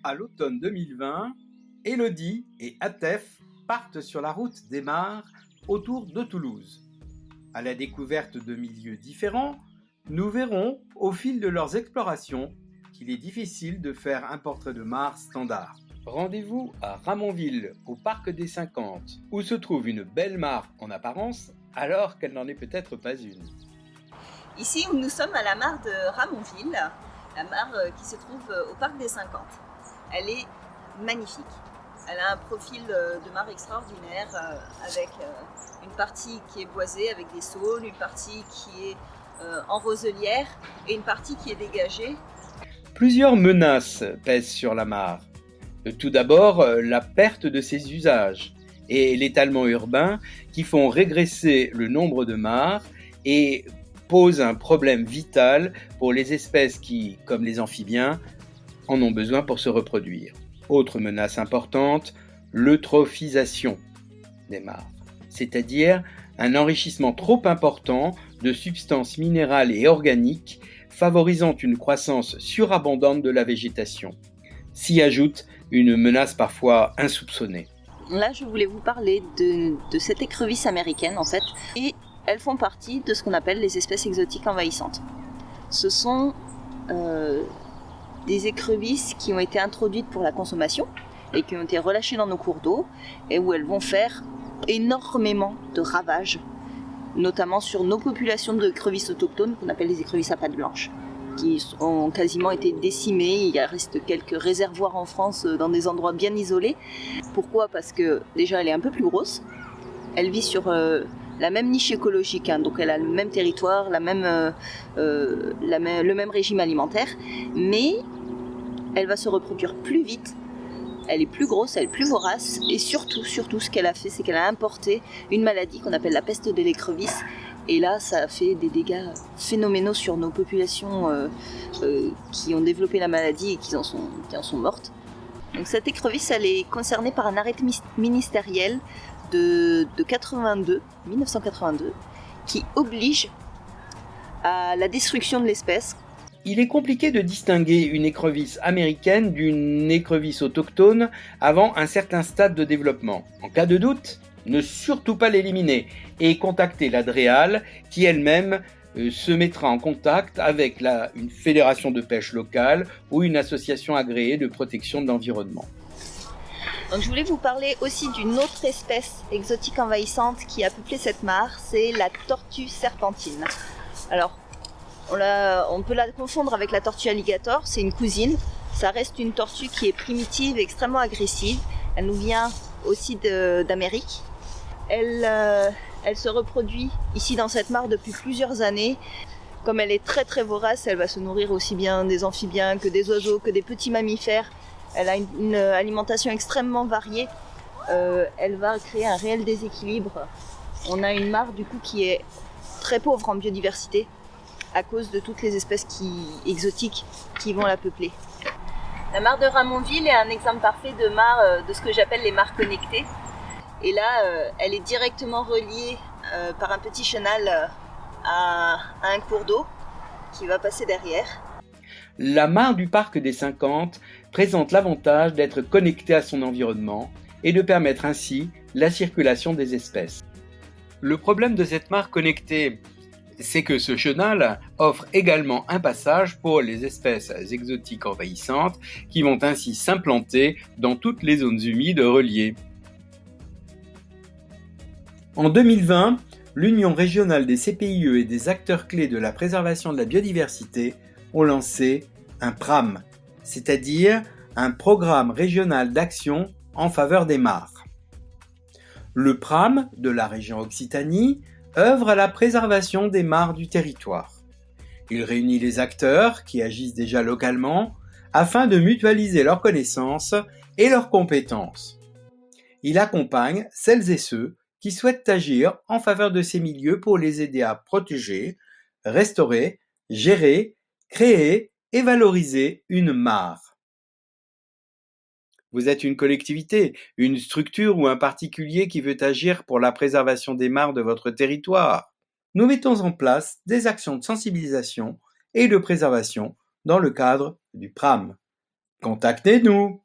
À l'automne 2020, Élodie et Atef partent sur la route des mares autour de Toulouse. À la découverte de milieux différents, nous verrons au fil de leurs explorations qu'il est difficile de faire un portrait de mare standard. Rendez-vous à Ramonville, au parc des 50, où se trouve une belle mare en apparence, alors qu'elle n'en est peut-être pas une. Ici, nous sommes à la mare de Ramonville, la mare qui se trouve au parc des 50. Elle est magnifique. Elle a un profil de mare extraordinaire avec une partie qui est boisée avec des saules, une partie qui est en roselière et une partie qui est dégagée. Plusieurs menaces pèsent sur la mare. Tout d'abord, la perte de ses usages et l'étalement urbain qui font régresser le nombre de mares et posent un problème vital pour les espèces qui, comme les amphibiens, en ont besoin pour se reproduire. Autre menace importante, l'eutrophisation des mares, c'est-à-dire un enrichissement trop important de substances minérales et organiques favorisant une croissance surabondante de la végétation. S'y ajoute une menace parfois insoupçonnée. Là, je voulais vous parler de cette écrevisse américaine en fait, et elles font partie de ce qu'on appelle les espèces exotiques envahissantes. Ce sont des écrevisses qui ont été introduites pour la consommation et qui ont été relâchées dans nos cours d'eau et où elles vont faire énormément de ravages, notamment sur nos populations d'écrevisses autochtones qu'on appelle les écrevisses à pattes blanches, qui ont quasiment été décimées. Il reste quelques réservoirs en France dans des endroits bien isolés. Pourquoi ? Parce que déjà elle est un peu plus grosse, elle vit sur la même niche écologique, hein, donc elle a le même territoire, le même régime alimentaire, mais elle va se reproduire plus vite, elle est plus grosse, elle est plus vorace, et surtout, ce qu'elle a fait, c'est qu'elle a importé une maladie qu'on appelle la peste de l'écrevisse, et là, ça a fait des dégâts phénoménaux sur nos populations qui ont développé la maladie et qui en sont mortes. Donc cette écrevisse, elle est concernée par un arrêté ministériel de 1982, qui oblige à la destruction de l'espèce. Il est compliqué de distinguer une écrevisse américaine d'une écrevisse autochtone avant un certain stade de développement. En cas de doute, ne surtout pas l'éliminer et contacter la DREAL qui elle-même se mettra en contact avec une fédération de pêche locale ou une association agréée de protection de l'environnement. Donc je voulais vous parler aussi d'une autre espèce exotique envahissante qui a peuplé cette mare, c'est la tortue serpentine. Alors, on peut la confondre avec la tortue alligator, c'est une cousine. Ça reste une tortue qui est primitive et extrêmement agressive. Elle nous vient aussi d'Amérique. Elle se reproduit ici dans cette mare depuis plusieurs années. Comme elle est très très vorace, elle va se nourrir aussi bien des amphibiens que des oiseaux, que des petits mammifères. Elle a une alimentation extrêmement variée. Elle va créer un réel déséquilibre. On a une mare du coup qui est très pauvre en biodiversité à cause de toutes les espèces exotiques qui vont la peupler. La mare de Ramonville est un exemple parfait de mare de ce que j'appelle les mares connectées. Et là, elle est directement reliée par un petit chenal à un cours d'eau qui va passer derrière. La mare du parc des 50 présente l'avantage d'être connectée à son environnement et de permettre ainsi la circulation des espèces. Le problème de cette mare connectée, c'est que ce chenal offre également un passage pour les espèces exotiques envahissantes qui vont ainsi s'implanter dans toutes les zones humides reliées. En 2020, l'Union régionale des CPIE et des acteurs clés de la préservation de la biodiversité ont lancé un PRAM, c'est-à-dire un programme régional d'action en faveur des mares. Le PRAM de la région Occitanie œuvre à la préservation des mares du territoire. Il réunit les acteurs qui agissent déjà localement afin de mutualiser leurs connaissances et leurs compétences. Il accompagne celles et ceux qui souhaitent agir en faveur de ces milieux pour les aider à protéger, restaurer, gérer, créer et valoriser une mare. Vous êtes une collectivité, une structure ou un particulier qui veut agir pour la préservation des mares de votre territoire. Nous mettons en place des actions de sensibilisation et de préservation dans le cadre du PRAM. Contactez-nous.